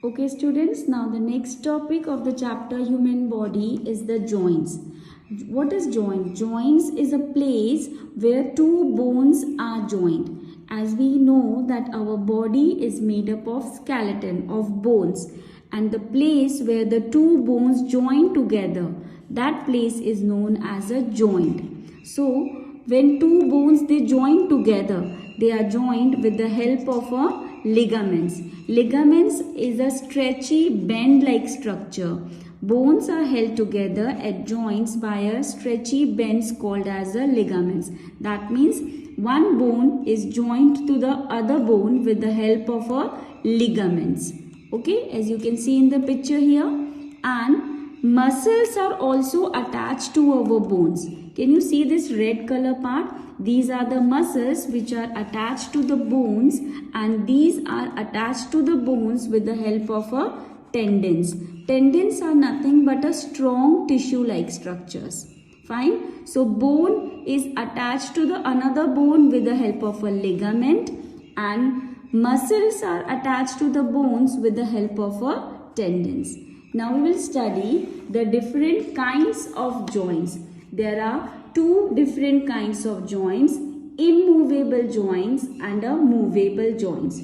Okay students, now the next topic of the chapter human body is the joints. What is joint? Joints is a place where two bones are joined. As we know that our body is made up of skeleton, of bones, and the place where the two bones join together, that place is known as a joint. So when two bones they join together, they are joined with the help of a ligaments. Ligaments is a stretchy bend-like structure. Bones are held together at joints by a stretchy bends called as a ligaments. That means one bone is joined to the other bone with the help of a ligaments. Okay, as you can see in the picture here. And muscles are also attached to our bones. Can you see this red color part? These are the muscles which are attached to the bones, and these are attached to the bones with the help of a tendons. Tendons are nothing but a strong tissue-like structures. Fine. So bone is attached to the another bone with the help of a ligament, and muscles are attached to the bones with the help of a tendons. Now we will study the different kinds of joints. There are two different kinds of joints, immovable joints and a movable joints.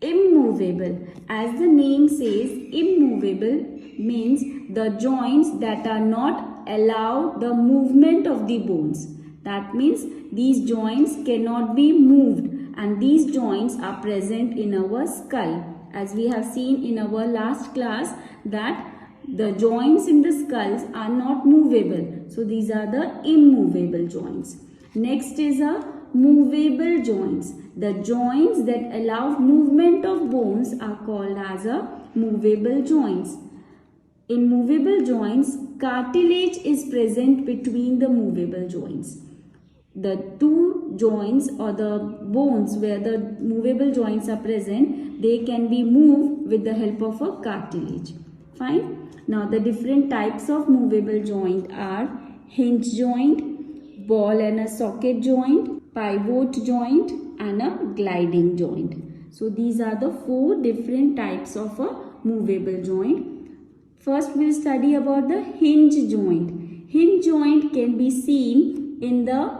Immovable, as the name says, immovable means the joints that are not allowed the movement of the bones. That means these joints cannot be moved, and these joints are present in our skull. As we have seen in our last class that the joints in the skulls are not movable. So these are the immovable joints. Next is a movable joints. The joints that allow movement of bones are called as a movable joints. In movable joints, cartilage is present between the movable joints. The two joints or the bones where the movable joints are present, they can be moved with the help of a cartilage. Fine. Now the different types of movable joint are hinge joint, ball and a socket joint, pivot joint and a gliding joint. So these are the four different types of a movable joint. First we will study about the hinge joint. Hinge joint can be seen in the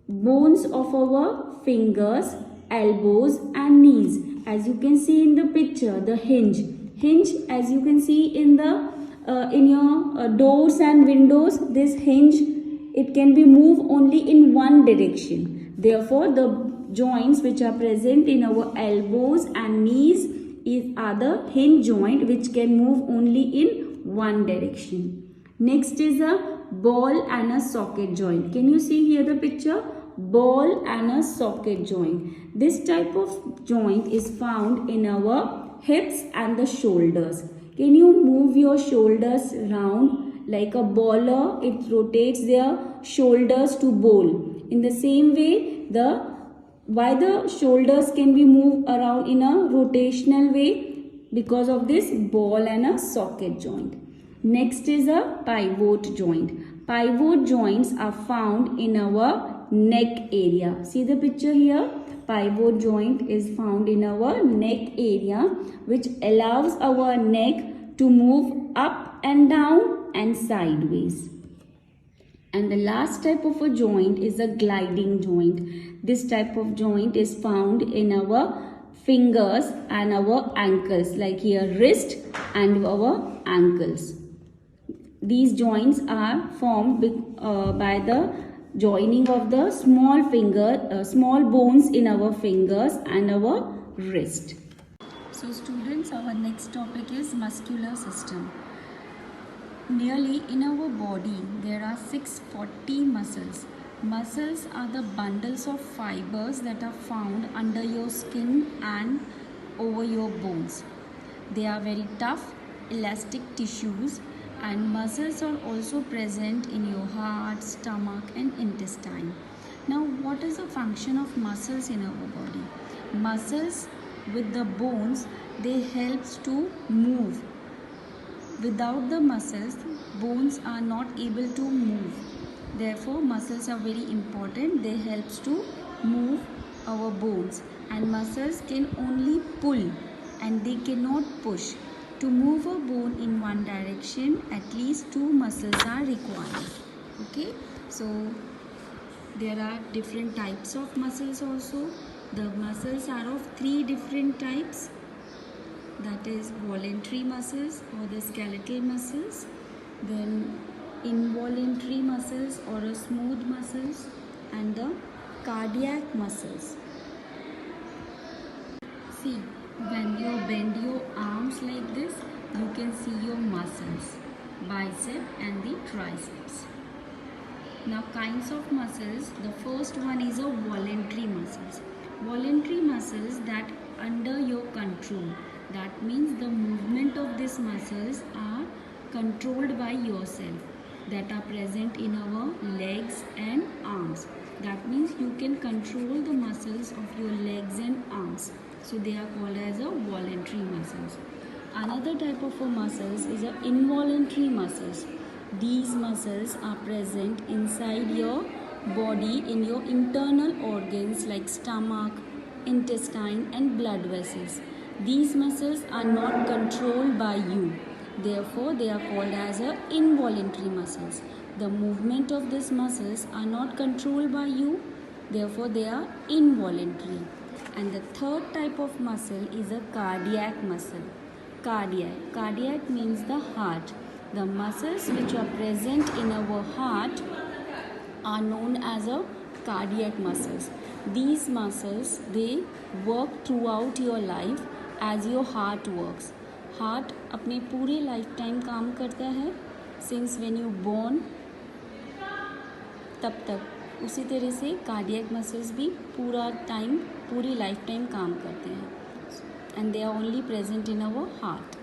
bones of our fingers, elbows and knees. As you can see in the picture, the hinge, as you can see in the in your doors and windows, this hinge, it can be moved only in one direction. Therefore the joints which are present in our elbows and knees are the hinge joint which can move only in one direction. Next is a ball and a socket joint. Can you see here the picture? Ball and a socket joint. This type of joint is found in our hips and the shoulders. Can you move your shoulders round like a bowler? It rotates their shoulders to bowl. In the same way, why the shoulders can be moved around in a rotational way? Because of this ball and a socket joint. Next is a pivot joint. Pivot joints are found in our neck area. See the picture here? Pivot joint is found in our neck area, which allows our neck to move up and down and sideways. And the last type of a joint is a gliding joint. This type of joint is found in our fingers and our ankles, like here wrist and our ankles. These joints are formed by the joining of the small bones in our fingers and our wrist. So students, our next topic is muscular system. Nearly in our body there are 640 muscles. Muscles are the bundles of fibers that are found under your skin and over your bones. They are very tough, elastic tissues, and muscles are also present in your heart, stomach and intestine. Now what is the function of muscles in our body? Muscles with the bones, they helps to move. Without the muscles, bones are not able to move. Therefore muscles are very important. They helps to move our bones, and muscles can only pull and they cannot push. To move a bone in one direction, at least two muscles are required. Okay, so there are different types of muscles also. The muscles are of three different types, that is voluntary muscles or the skeletal muscles, then involuntary muscles or a smooth muscles, and the cardiac muscles. See, when you bend your arms like this, you can see your muscles, bicep and the triceps. Now kinds of muscles, the first one is a voluntary muscles. Voluntary muscles that under your control. That means the movement of these muscles are controlled by yourself, that are present in our legs and arms. That means you can control the muscles of your legs and arms. So they are called as a voluntary muscles. Another type of muscles is a involuntary muscles. These muscles are present inside your body in your internal organs like stomach, intestine and blood vessels. These muscles are not controlled by you. Therefore, they are called as involuntary muscles. The movement of these muscles are not controlled by you. Therefore, they are involuntary. And the third type of muscle is a cardiac muscle. Cardiac means the heart. The muscles which are present in our heart are known as a cardiac muscles. These muscles, they work throughout your life as your heart works. Heart अपने पूरे life time काम करता है, since when you born तब तक। उसी तरह से कार्डियक मसल्स भी पूरा टाइम, पूरी लाइफ टाइम काम करते हैं, and they are only present in our heart.